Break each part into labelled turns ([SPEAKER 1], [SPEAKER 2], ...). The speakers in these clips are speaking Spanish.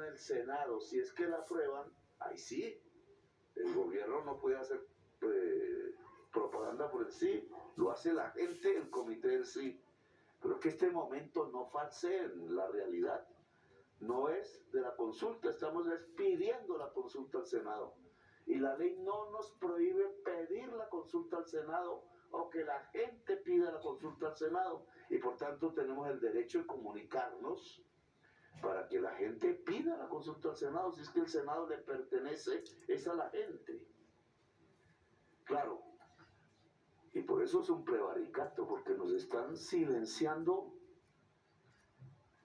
[SPEAKER 1] en el Senado, si es que la aprueban, ahí sí, el gobierno no puede hacer propaganda por el sí, lo hace la gente, el comité del sí. Pero que este momento no falseen la realidad. No es de la consulta, estamos pidiendo la consulta al Senado. Y la ley no nos prohíbe pedir la consulta al Senado o que la gente pida la consulta al Senado. Y por tanto tenemos el derecho de comunicarnos para que la gente pida la consulta al Senado. Si es que el Senado le pertenece, es a la gente. Claro. Y por eso es un prevaricato, porque nos están silenciando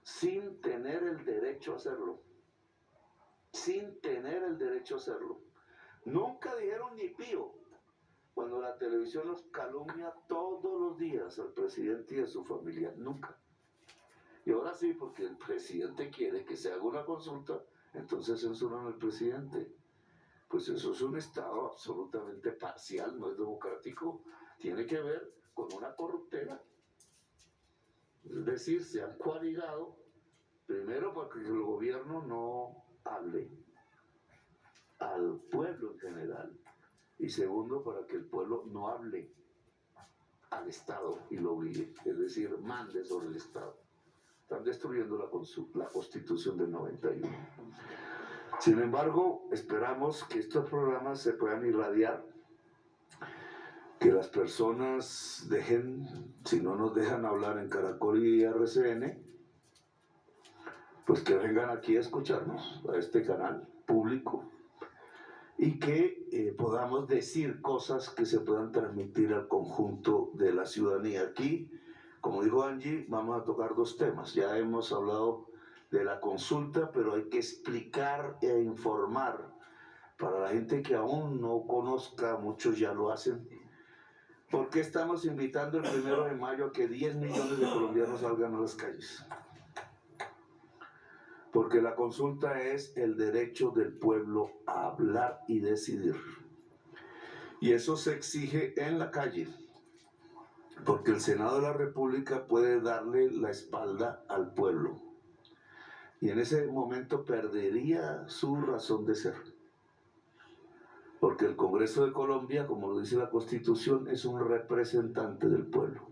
[SPEAKER 1] sin tener el derecho a hacerlo. Sin tener el derecho a hacerlo. Nunca dijeron ni pío cuando la televisión nos calumnia todos los días al presidente y a su familia. Nunca. Y ahora sí, porque el presidente quiere que se haga una consulta, entonces censuran al presidente. Pues eso es un Estado absolutamente parcial, no es democrático. Tiene que ver con una corruptela. Es decir, se han coaligado, primero para que el gobierno no hable al pueblo en general, y segundo para que el pueblo no hable al Estado y lo obligue, es decir, mande sobre el Estado. Están destruyendo la Constitución del 91. Sin embargo, esperamos que estos programas se puedan irradiar, que las personas dejen, si no nos dejan hablar en Caracol y RCN, pues que vengan aquí a escucharnos, a este canal público, y que podamos decir cosas que se puedan transmitir al conjunto de la ciudadanía. Aquí, como dijo Angie, vamos a tocar dos temas. Ya hemos hablado de la consulta, pero hay que explicar e informar para la gente que aún no conozca, muchos ya lo hacen. ¿Por qué estamos invitando el 1 de mayo a que 10 millones de colombianos salgan a las calles? Porque la consulta es el derecho del pueblo a hablar y decidir. Y eso se exige en la calle, porque el Senado de la República puede darle la espalda al pueblo. Y en ese momento perdería su razón de ser. Porque el Congreso de Colombia, como lo dice la Constitución, es un representante del pueblo.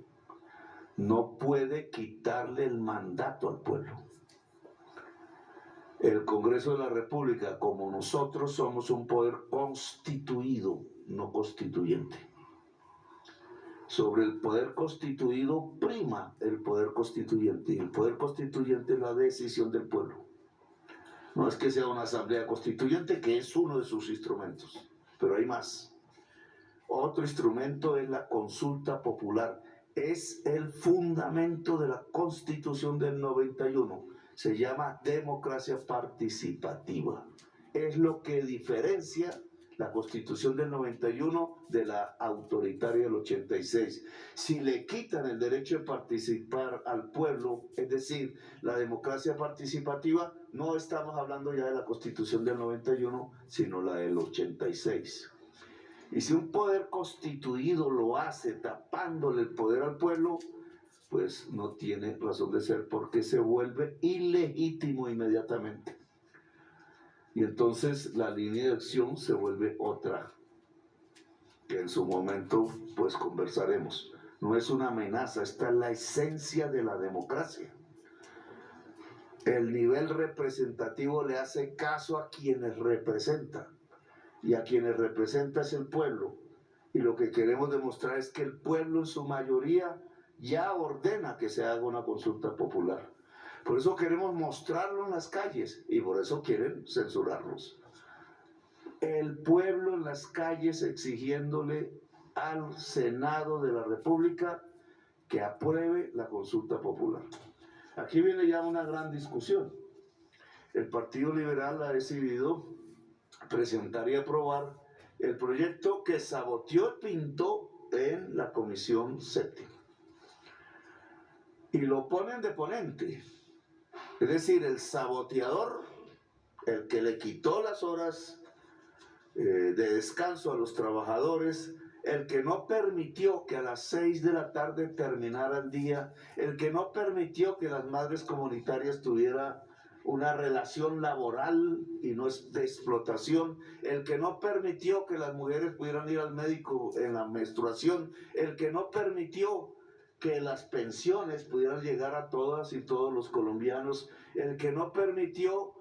[SPEAKER 1] No puede quitarle el mandato al pueblo. El Congreso de la República, como nosotros, somos un poder constituido, no constituyente. Sobre el poder constituido prima el poder constituyente, y el poder constituyente es la decisión del pueblo. No es que sea una asamblea constituyente, que es uno de sus instrumentos, pero hay más. Otro instrumento es la consulta popular, es el fundamento de la Constitución del 91. Se llama democracia participativa. Es lo que diferencia la Constitución del 91 de la autoritaria del 86. Si le quitan el derecho de participar al pueblo, es decir, la democracia participativa, no estamos hablando ya de la Constitución del 91, sino la del 86. Y si un poder constituido lo hace tapándole el poder al pueblo, pues no tiene razón de ser, porque se vuelve ilegítimo inmediatamente. Y entonces la línea de acción se vuelve otra, que en su momento pues conversaremos. No es una amenaza, esta es la esencia de la democracia. El nivel representativo le hace caso a quienes representa, y a quienes representa es el pueblo. Y lo que queremos demostrar es que el pueblo en su mayoría ya ordena que se haga una consulta popular. Por eso queremos mostrarlo en las calles y por eso quieren censurarnos. El pueblo en las calles exigiéndole al Senado de la República que apruebe la consulta popular. Aquí viene ya una gran discusión. El Partido Liberal ha decidido presentar y aprobar el proyecto que saboteó y pintó en la Comisión Séptima. Y lo ponen de ponente. Es decir, el saboteador, el que le quitó las horas de descanso a los trabajadores, el que no permitió que a las 6 de la tarde terminara el día, el que no permitió que las madres comunitarias tuvieran una relación laboral y no es de explotación, el que no permitió que las mujeres pudieran ir al médico en la menstruación, el que no permitió que las pensiones pudieran llegar a todas y todos los colombianos, el que no permitió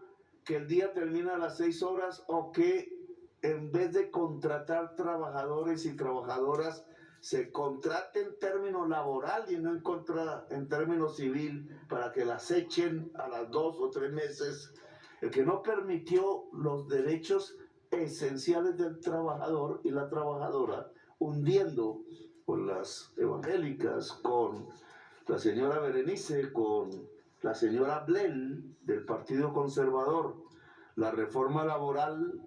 [SPEAKER 1] que el día termine a las 6 horas o que en vez de contratar trabajadores y trabajadoras se contrate en términos laboral y no en términos civil para que las echen a las 2 o 3 meses, el que no permitió los derechos esenciales del trabajador y la trabajadora, hundiendo con las evangélicas, con la señora Berenice, con la señora Blel del Partido Conservador, la reforma laboral.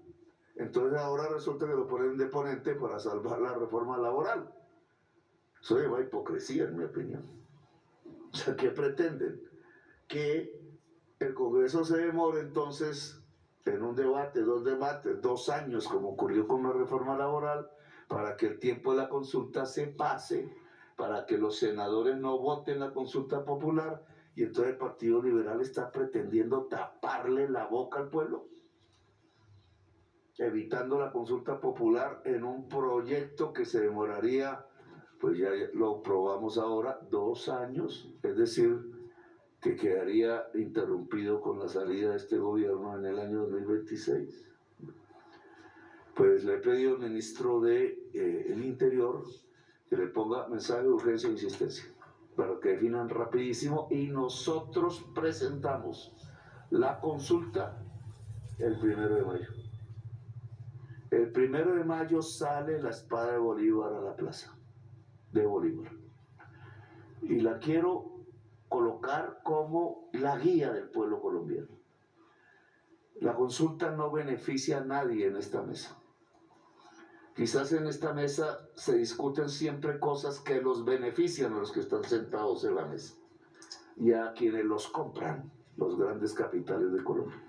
[SPEAKER 1] Entonces ahora resulta que lo ponen de ponente para salvar la reforma laboral. Eso lleva hipocresía, en mi opinión. O sea, ¿qué pretenden? Que el Congreso se demore entonces en un debate, 2 debates, 2 años, como ocurrió con la reforma laboral, para que el tiempo de la consulta se pase, para que los senadores no voten la consulta popular, y entonces el Partido Liberal está pretendiendo taparle la boca al pueblo, evitando la consulta popular en un proyecto que se demoraría, pues ya lo probamos ahora, 2 años, es decir, que quedaría interrumpido con la salida de este gobierno en el año 2026. Pues le he pedido al ministro del Interior que le ponga mensaje de urgencia e insistencia, para que definan rapidísimo, y nosotros presentamos la consulta el 1 de mayo. El 1 de mayo sale la espada de Bolívar a la plaza de Bolívar. Y la quiero colocar como la guía del pueblo colombiano. La consulta no beneficia a nadie en esta mesa. Quizás en esta mesa se discuten siempre cosas que los benefician a los que están sentados en la mesa y a quienes los compran, los grandes capitales de Colombia.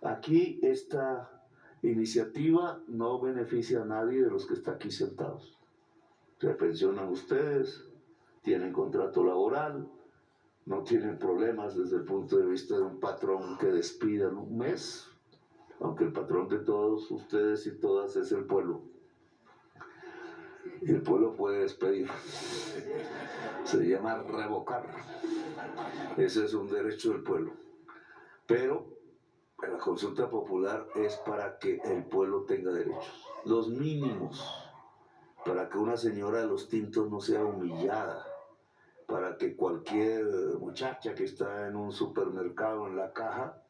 [SPEAKER 1] Aquí esta iniciativa no beneficia a nadie de los que están aquí sentados. Se pensionan ustedes, tienen contrato laboral, no tienen problemas desde el punto de vista de un patrón que despida en un mes, aunque el patrón de todos ustedes y todas es el pueblo. Y el pueblo puede despedir. Se llama revocar. Ese es un derecho del pueblo. Pero la consulta popular es para que el pueblo tenga derechos, los mínimos, para que una señora de los tintos no sea humillada, para que cualquier muchacha que está en un supermercado en la caja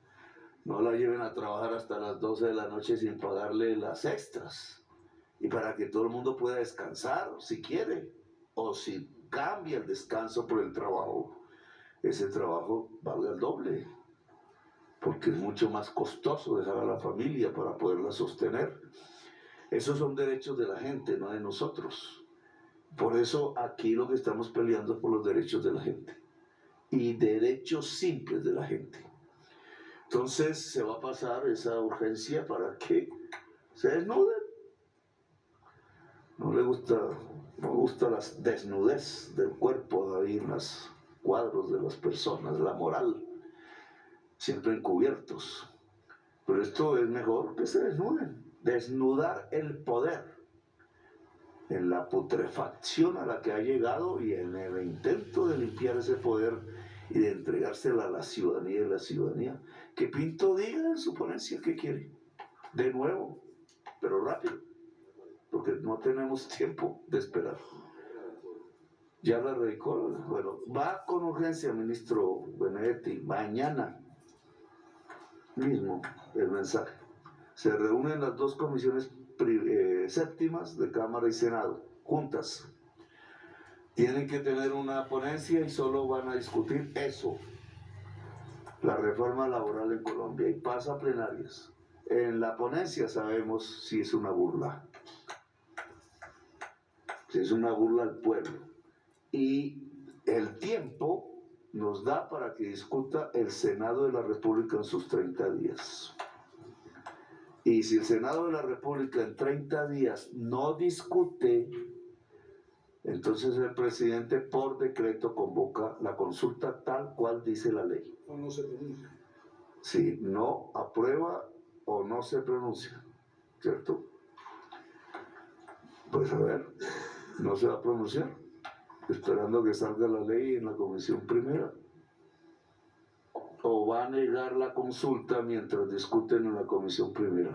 [SPEAKER 1] no la lleven a trabajar hasta las 12 de la noche sin pagarle las extras, y para que todo el mundo pueda descansar si quiere, o si cambia el descanso por el trabajo, ese trabajo valga el doble, porque es mucho más costoso dejar a la familia para poderla sostener. Esos son derechos de la gente, no de nosotros. Por eso aquí lo que estamos peleando es por los derechos de la gente y derechos simples de la gente. Entonces se va a pasar esa urgencia para que se desnuden. No gusta la desnudez del cuerpo ahí en los cuadros de las personas, la moral, siempre encubiertos. Pero esto es mejor que se desnuden. Desnudar el poder en la putrefacción a la que ha llegado y en el intento de limpiar ese poder y de entregársela a la ciudadanía y la ciudadanía. Que Pinto diga en su ponencia qué quiere. De nuevo, pero rápido, porque no tenemos tiempo de esperar. Ya la radicó, bueno, va con urgencia, ministro Benedetti, mañana mismo el mensaje. Se reúnen las 2 comisiones séptimas de Cámara y Senado, juntas. Tienen que tener una ponencia y solo van a discutir eso, la reforma laboral en Colombia, y pasa a plenarias. En la ponencia sabemos si es una burla, si es una burla al pueblo. Y el tiempo nos da para que discuta el Senado de la República en sus 30 días. Y si el Senado de la República en 30 días no discute, entonces el presidente por decreto convoca la consulta tal cual dice la ley.
[SPEAKER 2] O no se pronuncia.
[SPEAKER 1] si no aprueba o no se pronuncia, ¿cierto? Pues a ver, no se va a pronunciar, esperando que salga la ley en la comisión primera. ¿O va a negar la consulta mientras discuten en la comisión primera?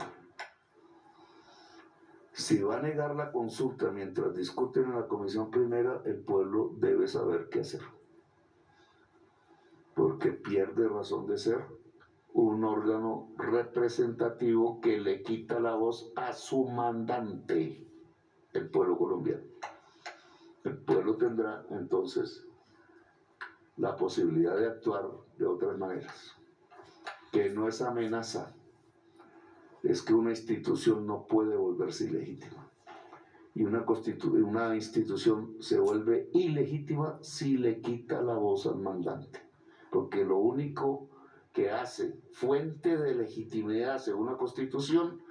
[SPEAKER 1] Si va a negar la consulta mientras discuten en la comisión primera, el pueblo debe saber qué hacer. Porque pierde razón de ser un órgano representativo que le quita la voz a su mandante, el pueblo colombiano. El pueblo tendrá entonces la posibilidad de actuar de otras maneras, que no es amenaza, es que una institución no puede volverse ilegítima. Y una institución se vuelve ilegítima si le quita la voz al mandante, porque lo único que hace fuente de legitimidad según la Constitución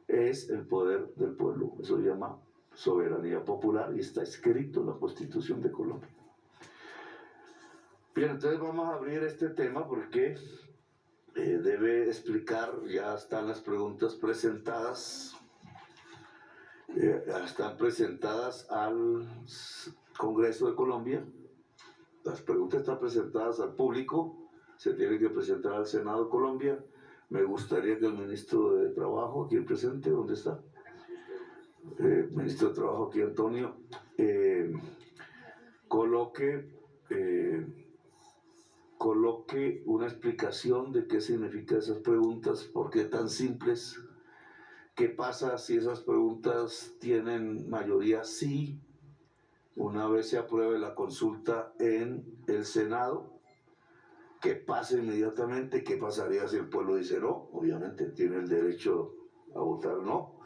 [SPEAKER 1] es el poder del pueblo. Eso se llama soberanía popular y está escrito en la Constitución de Colombia. Bien, entonces vamos a abrir este tema porque debe explicar, ya están las preguntas presentadas, están presentadas al Congreso de Colombia, las preguntas están presentadas al público, se tienen que presentar al Senado de Colombia. Me gustaría que el ministro de Trabajo, aquí presente, ¿dónde está? Ministro de Trabajo, aquí Antonio, coloque una explicación de qué significan esas preguntas, por qué tan simples, qué pasa si esas preguntas tienen mayoría sí, una vez se apruebe la consulta en el Senado, qué pasa inmediatamente, qué pasaría si el pueblo dice no, obviamente tiene el derecho a votar no,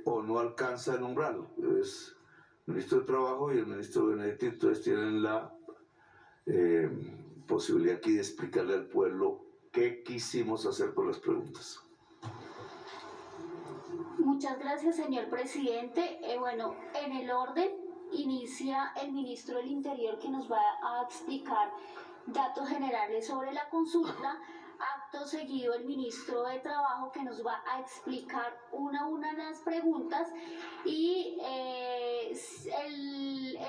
[SPEAKER 1] o no alcanza el umbral. Es el ministro de Trabajo y el ministro Benedetti, entonces tienen la posibilidad aquí de explicarle al pueblo qué quisimos hacer con las preguntas.
[SPEAKER 2] Muchas gracias, señor presidente. Bueno, en el orden inicia el ministro del Interior, que nos va a explicar datos generales sobre la consulta. Acto seguido, el ministro de Trabajo, que nos va a explicar una a una las preguntas, y el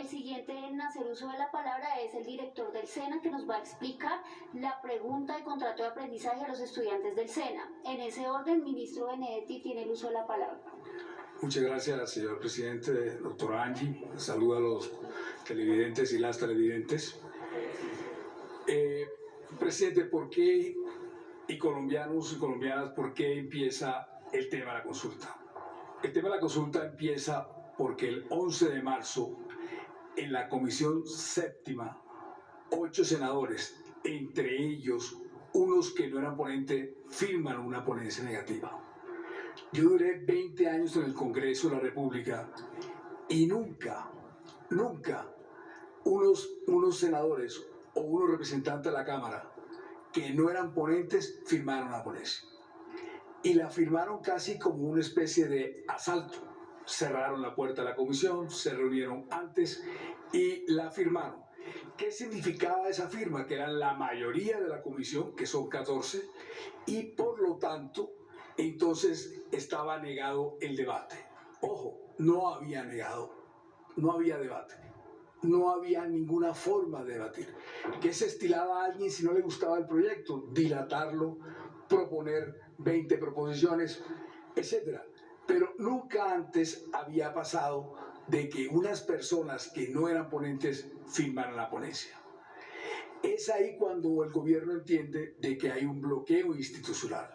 [SPEAKER 2] siguiente en hacer uso de la palabra es el director del SENA, que nos va a explicar la pregunta de contrato de aprendizaje a los estudiantes del SENA. En ese orden, ministro Benedetti tiene el uso de la palabra.
[SPEAKER 3] Muchas gracias, señor presidente, doctora Angie. Saludo a los televidentes y las televidentes. Presidente, ¿por qué, y colombianos y colombianas, por qué empieza el tema de la consulta? El tema de la consulta empieza porque el 11 de marzo, en la Comisión Séptima, 8 senadores, entre ellos unos que no eran ponentes, firman una ponencia negativa. Yo duré 20 años en el Congreso de la República y nunca unos senadores o unos representantes de la Cámara que no eran ponentes firmaron la ponencia. Y la firmaron casi como una especie de asalto. Cerraron la puerta de la comisión, se reunieron antes y la firmaron. ¿Qué significaba esa firma? Que eran la mayoría de la comisión, que son 14, y por lo tanto, entonces estaba negado el debate. Ojo, no había debate. No había ninguna forma de debatir. ¿Qué se estilaba a alguien si no le gustaba el proyecto? Dilatarlo, proponer 20 proposiciones, etc. Pero nunca antes había pasado de que unas personas que no eran ponentes firmaran la ponencia. Es ahí cuando el gobierno entiende de que hay un bloqueo institucional,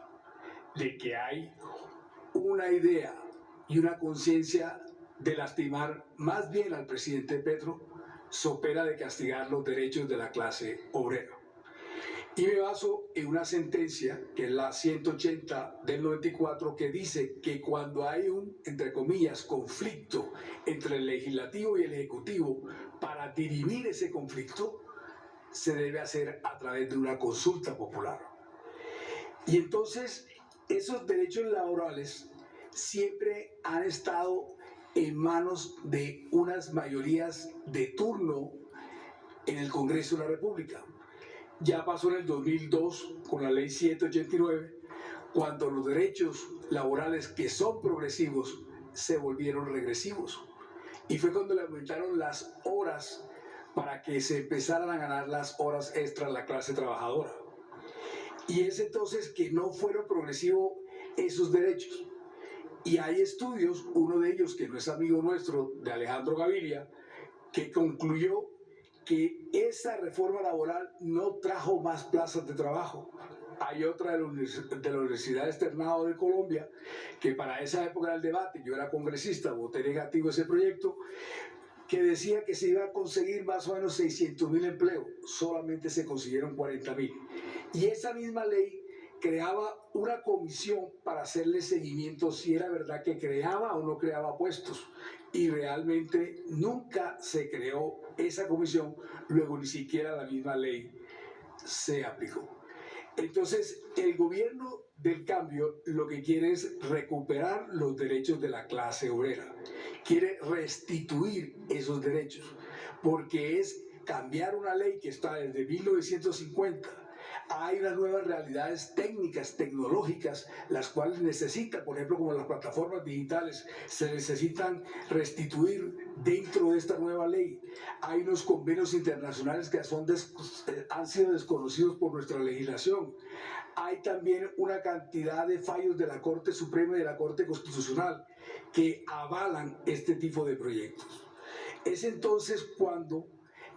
[SPEAKER 3] de que hay una idea y una conciencia de lastimar más bien al presidente Petro, sopera de castigar los derechos de la clase obrera. Y me baso en una sentencia, que es la 180 del 94, que dice que cuando hay un, entre comillas, conflicto entre el legislativo y el ejecutivo, para dirimir ese conflicto, se debe hacer a través de una consulta popular. Y entonces, esos derechos laborales siempre han estado en manos de unas mayorías de turno en el Congreso de la República. ya pasó en el 2002 con la ley 789, cuando los derechos laborales que son progresivos se volvieron regresivos. Y fue cuando le aumentaron las horas para que se empezaran a ganar las horas extras la clase trabajadora. Y es entonces que no fueron progresivos esos derechos. Y hay estudios, uno de ellos que no es amigo nuestro, de Alejandro Gaviria, que concluyó que esa reforma laboral no trajo más plazas de trabajo. Hay otra de la Universidad Externado de Colombia, que para esa época del debate, yo era congresista, voté negativo a ese proyecto, que decía que se iba a conseguir más o menos 600.000 empleos, solamente se consiguieron 40.000. Y esa misma ley creaba una comisión para hacerle seguimiento si era verdad que creaba o no creaba puestos. Y realmente nunca se creó esa comisión, luego ni siquiera la misma ley se aplicó. Entonces, el gobierno del cambio lo que quiere es recuperar los derechos de la clase obrera, quiere restituir esos derechos, porque es cambiar una ley que está desde 1950. Hay unas nuevas realidades técnicas, tecnológicas, las cuales necesitan, por ejemplo, como las plataformas digitales, se necesitan restituir dentro de esta nueva ley. Hay unos convenios internacionales que han sido desconocidos por nuestra legislación. Hay también una cantidad de fallos de la Corte Suprema y de la Corte Constitucional que avalan este tipo de proyectos. Es entonces cuando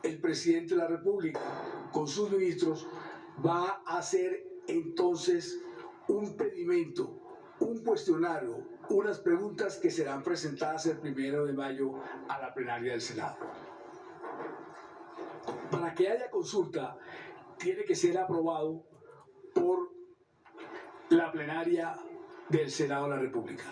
[SPEAKER 3] el presidente de la República, con sus ministros, va a hacer entonces un pedimento, un cuestionario, unas preguntas que serán presentadas el 1 de mayo a la plenaria del Senado. Para que haya consulta, tiene que ser aprobado por la plenaria del Senado de la República.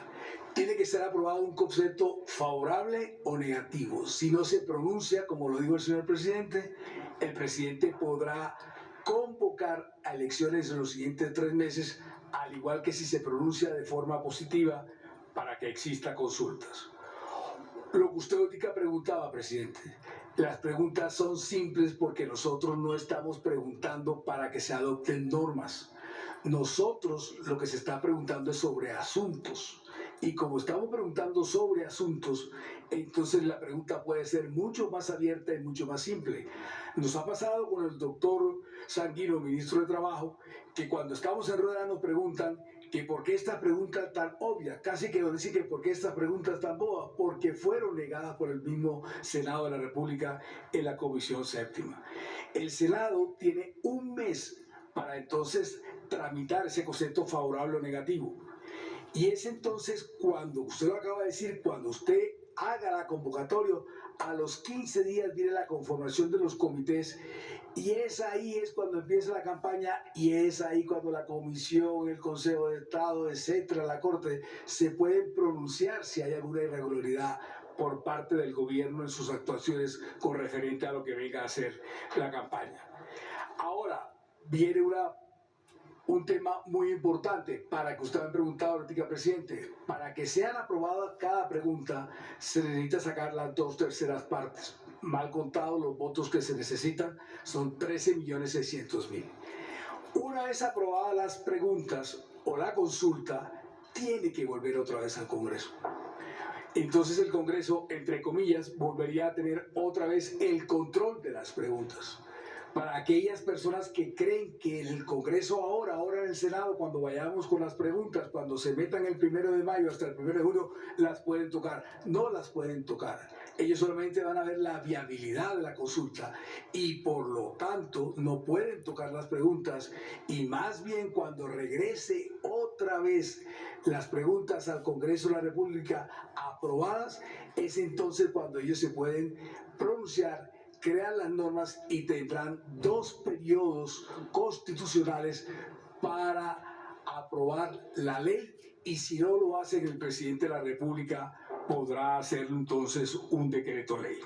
[SPEAKER 3] Tiene que ser aprobado un concepto favorable o negativo. Si no se pronuncia, como lo dijo el señor presidente, el presidente podrá convocar a elecciones en los siguientes 3 meses, al igual que si se pronuncia de forma positiva para que exista consultas. Lo que usted ahorita preguntaba, presidente, las preguntas son simples porque nosotros no estamos preguntando para que se adopten normas. Nosotros lo que se está preguntando es sobre asuntos. Y como estamos preguntando sobre asuntos, entonces la pregunta puede ser mucho más abierta y mucho más simple. Nos ha pasado con el doctor Sanguino, ministro de Trabajo, que cuando estamos en rueda nos preguntan que por qué esta pregunta tan obvia, casi que nos dicen que por qué esta pregunta tan boba, porque fueron negadas por el mismo Senado de la República en la Comisión Séptima. El Senado tiene 1 mes para entonces tramitar ese concepto favorable o negativo. Y es entonces cuando, usted lo acaba de decir, cuando usted haga la convocatoria, a los 15 días viene la conformación de los comités y ahí es cuando empieza la campaña y es ahí cuando la comisión, el Consejo de Estado, etcétera, la Corte, se pueden pronunciar si hay alguna irregularidad por parte del gobierno en sus actuaciones con referente a lo que venga a ser la campaña. Ahora viene un tema muy importante para que usted me ha preguntado ahorita, presidente. Para que sean aprobadas cada pregunta, se necesita sacar las 2/3 partes. Mal contado, los votos que se necesitan son 13.600.000. Una vez aprobadas las preguntas o la consulta, tiene que volver otra vez al Congreso. Entonces el Congreso, entre comillas, volvería a tener otra vez el control de las preguntas. Para aquellas personas que creen que en el Congreso ahora en el Senado, cuando vayamos con las preguntas, cuando se metan el 1 de mayo hasta el 1 de junio, las pueden tocar. No las pueden tocar. Ellos solamente van a ver la viabilidad de la consulta y por lo tanto no pueden tocar las preguntas y más bien cuando regrese otra vez las preguntas al Congreso de la República aprobadas, es entonces cuando ellos se pueden pronunciar, crean las normas y tendrán 2 periodos constitucionales para aprobar la ley y si no lo hacen el presidente de la República podrá hacer entonces un decreto ley.